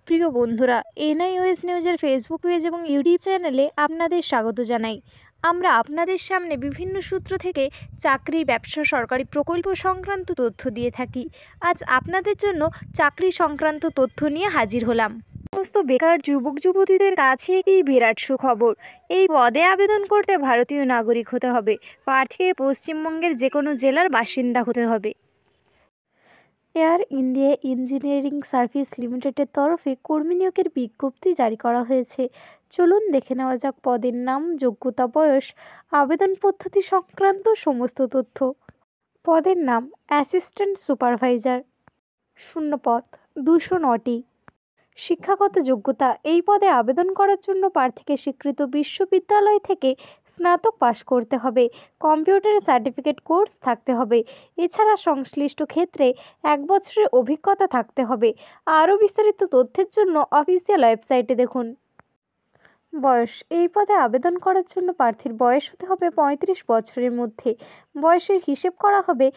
প্রিয় বন্ধুরা, এনআইওএস নিউজের ফেসবুক পেজ এবং ইউটিউব চ্যানেলে আপনাদের স্বাগত জানাই। আমরা আপনাদের সামনে বিভিন্ন সূত্র থেকে চাকরি, ব্যবসা, সরকারি প্রকল্প সংক্রান্ত তথ্য দিয়ে থাকি। আজ আপনাদের জন্য চাকরি সংক্রান্ত তথ্য নিয়ে হাজির হলাম। সমস্ত বেকার যুবক যুবতীদের কাছে একটি বিরাট সুখবর। এই পদে আবেদন করতে ভারতীয় নাগরিক হতে হবে। প্রার্থীকে পশ্চিমবঙ্গের যে কোনো জেলার বাসিন্দা হতে হবে। এয়ার ইন্ডিয়া ইঞ্জিনিয়ারিং সার্ভিস লিমিটেডের তরফে কর্মী নিয়োগের বিজ্ঞপ্তি জারি করা হয়েছে। চলুন দেখে নেওয়া যাক পদের নাম, যোগ্যতা, বয়স, আবেদন পদ্ধতি সংক্রান্ত সমস্ত তথ্য। পদের নাম অ্যাসিস্ট্যান্ট সুপারভাইজার। শূন্যপদ 209টি। শিক্ষাগত যোগ্যতা, এই পদে আবেদন করার জন্য প্রার্থীকে স্বীকৃত বিশ্ববিদ্যালয় থেকে স্নাতক পাশ করতে হবে। কম্পিউটারের সার্টিফিকেট কোর্স থাকতে হবে। এছাড়া সংশ্লিষ্ট ক্ষেত্রে 1 বছরের অভিজ্ঞতা থাকতে হবে। আরও বিস্তারিত তথ্যের জন্য অফিসিয়াল ওয়েবসাইটে দেখুন। বয়স, এই পদে আবেদন করার জন্য প্রার্থীর বয়স হতে হবে 35 বছরের মধ্যে। বয়সের হিসেব করা হবে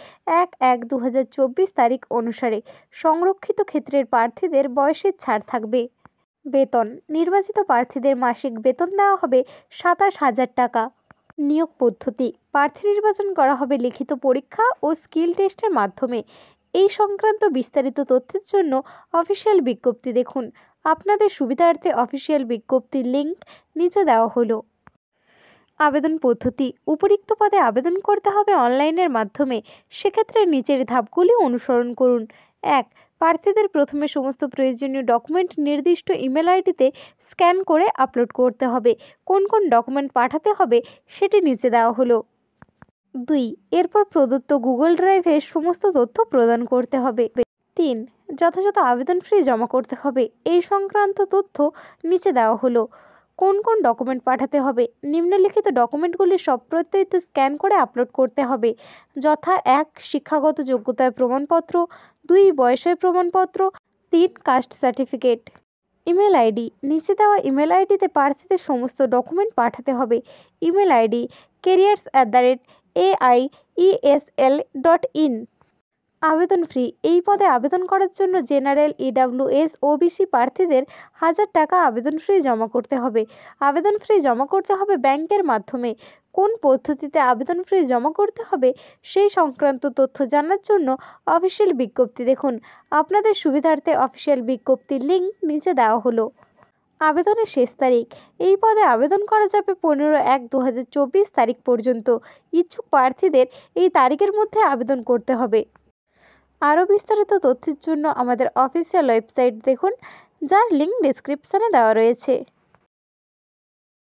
1/1/2024 তারিখ অনুসারে। সংরক্ষিত ক্ষেত্রের প্রার্থীদের বয়সের ছাড় থাকবে। বেতন, নির্বাচিত প্রার্থীদের মাসিক বেতন দেওয়া হবে 27,000 টাকা। নিয়োগ পদ্ধতি, প্রার্থী নির্বাচন করা হবে লিখিত পরীক্ষা ও স্কিল টেস্টের মাধ্যমে। এই সংক্রান্ত বিস্তারিত তথ্যের জন্য অফিসিয়াল বিজ্ঞপ্তি দেখুন। আপনাদের সুবিধার্থে অফিসিয়াল বিজ্ঞপ্তির লিঙ্ক নিচে দেওয়া হলো। আবেদন পদ্ধতি, উপরিক্ত পদে আবেদন করতে হবে অনলাইনের মাধ্যমে। সেক্ষেত্রে নিচের ধাপগুলি অনুসরণ করুন। 1. প্রার্থীদের প্রথমে সমস্ত প্রয়োজনীয় ডকুমেন্ট নির্দিষ্ট ইমেল আইডিতে স্ক্যান করে আপলোড করতে হবে। কোন কোন ডকুমেন্ট পাঠাতে হবে সেটি নিচে দেওয়া হলো। 2. এরপর প্রদত্ত গুগল ড্রাইভে সমস্ত তথ্য প্রদান করতে হবে। 3. যথাযথ আবেদন ফি জমা করতে হবে। এই সংক্রান্ত তথ্য নিচে দেওয়া হলো। কোন কোন ডকুমেন্ট পাঠাতে হবে? নিম্নলিখিত ডকুমেন্টগুলি সপ্রত্যয়িত স্ক্যান করে আপলোড করতে হবে, যথা 1. শিক্ষাগত যোগ্যতার প্রমাণপত্র, 2. বয়সের প্রমাণপত্র, 3. Caste certificate. ইমেল আইডি, নিচে দেওয়া ইমেল আইডিতে প্রার্থীদের সমস্ত ডকুমেন্ট পাঠাতে হবে। Email ID careers@aiesl.in। আবেদন ফি, এই পদে আবেদন করার জন্য জেনারেল, EWS, OBC প্রার্থীদের 1000 টাকা আবেদন ফি জমা করতে হবে। আবেদন ফি জমা করতে হবে ব্যাংকের মাধ্যমে। কোন পদ্ধতিতে আবেদন ফি জমা করতে হবে সেই সংক্রান্ত তথ্য জানার জন্য অফিসিয়াল বিজ্ঞপ্তি দেখুন। আপনাদের সুবিধার্থে অফিসিয়াল বিজ্ঞপ্তির লিঙ্ক নিচে দেওয়া হলো। আবেদনের শেষ তারিখ, এই পদে আবেদন করা যাবে 15/1/2024 তারিখ পর্যন্ত। ইচ্ছুক প্রার্থীদের এই তারিখের মধ্যে আবেদন করতে হবে। আরও বিস্তারিত তথ্যের জন্য আমাদের অফিসিয়াল ওয়েবসাইট দেখুন, যার লিঙ্ক ডেসক্রিপশানে দেওয়া রয়েছে।